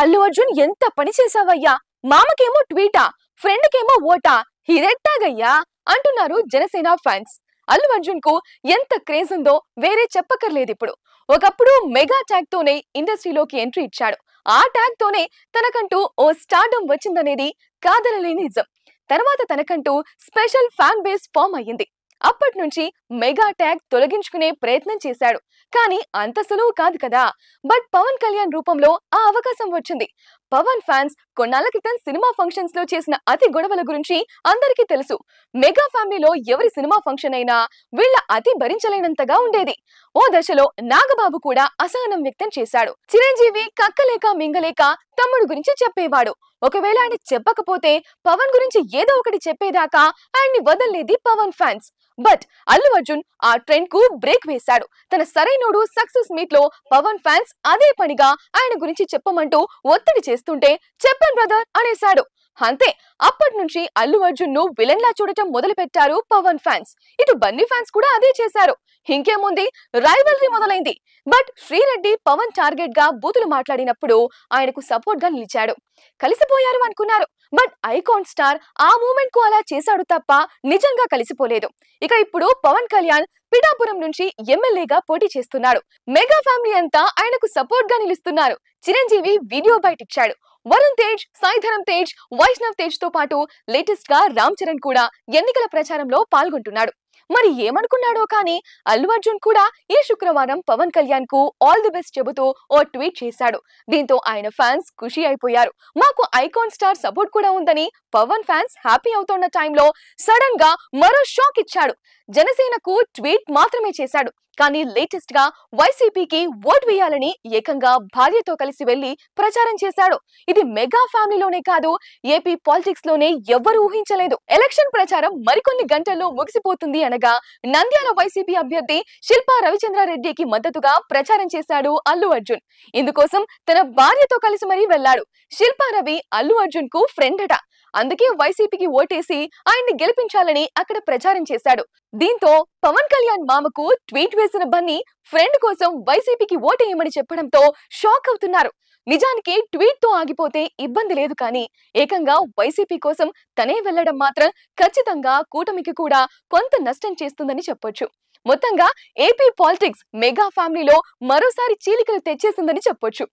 అల్లు అర్జున్ ఎంత పని చేసావయ్యా, మామకేమో ట్వీటా, ఫ్రెండ్ కేమో ఓటా, ఇదెట్టాగయ్యా అంటున్నారు జనసేన ఫ్యాన్స్. అల్లు అర్జున్ కు ఎంత క్రేజ్ ఉందో వేరే చెప్పక్కర్లేదు. ఇప్పుడు ఒకప్పుడు మెగా ట్యాగ్ తోనే ఇండస్ట్రీలోకి ఎంట్రీ ఇచ్చాడు. ఆ ట్యాగ్ తోనే తనకంటూ ఓ స్టార్డమ్ వచ్చిందనేది కాదనలేని నిజం. తర్వాత తనకంటూ స్పెషల్ ఫ్యాన్ బేస్ ఫామ్ అయ్యింది. అప్పటి నుంచి మెగా ట్యాగ్ తొలగించుకునే ప్రయత్నం చేశాడు. కానీ అంత సులువు కాదు కదా. బట్ పవన్ కళ్యాణ్ రూపంలో ఆ అవకాశం వచ్చింది. పవన్ ఫ్యాన్స్ కొన్నాళ్ల క్రితం సినిమా ఫంక్షన్స్ లో చేసిన అతి గొడవల గురించి అందరికీ తెలుసు. మెగా ఫ్యామిలీలో ఎవరి సినిమా ఫంక్షన్ అయినా వీళ్ళ అతి భరించలేనంతగా ఉండేది. ఓ దశలో నాగబాబు కూడా అసహనం వ్యక్తం చేశాడు. చిరంజీవి కక్కలేక మింగలేక తమ్ముడు గురించి చెప్పేవాడు. ఒకవేళ ఆయన చెప్పకపోతే పవన్ గురించి ఏదో ఒకటి చెప్పేదాకా ఆయన్ని వదల్లేది పవన్ ఫ్యాన్స్. బట్ అల్లు అర్జున్ ఆ ట్రెండ్ కు బ్రేక్ వేశాడు. తన సరైనోడు సక్సెస్ మీట్ లో పవన్ ఫ్యాన్స్ అదే పనిగా ఆయన గురించి చెప్పమంటూ ఒత్తిడి చేస్తుంటే చెప్పండి బ్రదర్ అనేశాడు. అంతే, అప్పటి నుంచి అల్లు అర్జున్ ను విలన్ లా చూడటం మొదలు పెట్టారు పవన్ ఫ్యాన్స్. ఇటు బన్నీ ఫ్యాన్స్ కూడా అదే చేశారు. ఇంకేముంది, రైవల్రీ మొదలైంది. బట్ శ్రీరెడ్డి పవన్ టార్గెట్ గా బూతులు మాట్లాడినప్పుడు ఆయనకు సపోర్ట్ గా నిలిచాడు. కలిసిపోయారు అనుకున్నారు. బట్ ఐకాన్ స్టార్ ఆ మూమెంట్ కు అలా చేశాడు తప్ప నిజంగా కలిసిపోలేదు. ఇక ఇప్పుడు పవన్ కళ్యాణ్ పిఠాపురం నుంచి ఎమ్మెల్యేగా పోటీ చేస్తున్నాడు. మెగా ఫ్యామిలీ అంతా ఆయనకు సపోర్ట్ గా నిలుస్తున్నారు. చిరంజీవి వీడియో బయట ఇచ్చాడు. వరుణ్ తేజ్, సాయిధరం తేజ్, వైష్ణవ్ తేజ్ తో పాటు లేటెస్ట్ గా రామ్ చరణ్ కూడా ఎన్నికల ప్రచారంలో పాల్గొంటున్నాడు. మరి ఏమనుకున్నాడో కానీ అల్లు అర్జున్ కూడా ఈ శుక్రవారం పవన్ కళ్యాణ్ కు ఆల్ ది బెస్ట్ చెబుతూ ఓ ట్వీట్ చేశాడు. దీంతో ఆయన ఫ్యాన్స్ ఖుషి అయిపోయారు. మాకు ఐకాన్ స్టార్ సపోర్ట్ కూడా ఉందని పవన్ ఫ్యాన్స్ హ్యాపీ అవుతున్న టైంలో సడన్ గా మరో షాక్ ఇచ్చాడు. జనసేనకు ట్వీట్ మాత్రమే చేశాడు. కానీ లేటెస్ట్ గా వైసీపీకి ఓట్ వేయాలని ఏకంగా భార్యతో కలిసి వెళ్లి ప్రచారం చేశాడు. ఇది మెగా ఫ్యామిలీలోనే కాదు, ఏపీ పాలిటిక్స్ లోనే ఎవ్వరూ ఊహించలేదు. ఎలక్షన్ ప్రచారం మరికొన్ని గంటల్లో ముగిసిపోతుంది అనగా నంద్యాల వైసీపీ అభ్యర్థి శిల్పా రవిచంద్రారెడ్డికి మద్దతుగా ప్రచారం చేశాడు అల్లు అర్జున్. ఇందుకోసం తన భార్యతో కలిసి మరీ వెళ్లాడు. శిల్పా రవి అల్లు అర్జున్ కు ఫ్రెండ్ అట. అందుకే వైసీపీకి ఓటేసి ఆయన్ని గెలిపించాలని అక్కడ ప్రచారం చేశాడు. దీంతో పవన్ కళ్యాణ్ మామకు ట్వీట్ వేసిన బన్నీ ఫ్రెండ్ కోసం వైసీపీకి ఓటేయమని చెప్పడంతో షాక్ అవుతున్నారు. నిజానికి ట్వీట్ తో ఆగిపోతే ఇబ్బంది లేదు, కానీ ఏకంగా వైసీపీ కోసం తనే వెళ్లడం మాత్రం ఖచ్చితంగా కూటమికి కూడా కొంత నష్టం చేస్తుందని చెప్పొచ్చు. మొత్తంగా ఏపీ పాలిటిక్స్ మెగా ఫ్యామిలీలో మరోసారి చీలికలు తెచ్చేసిందని చెప్పొచ్చు.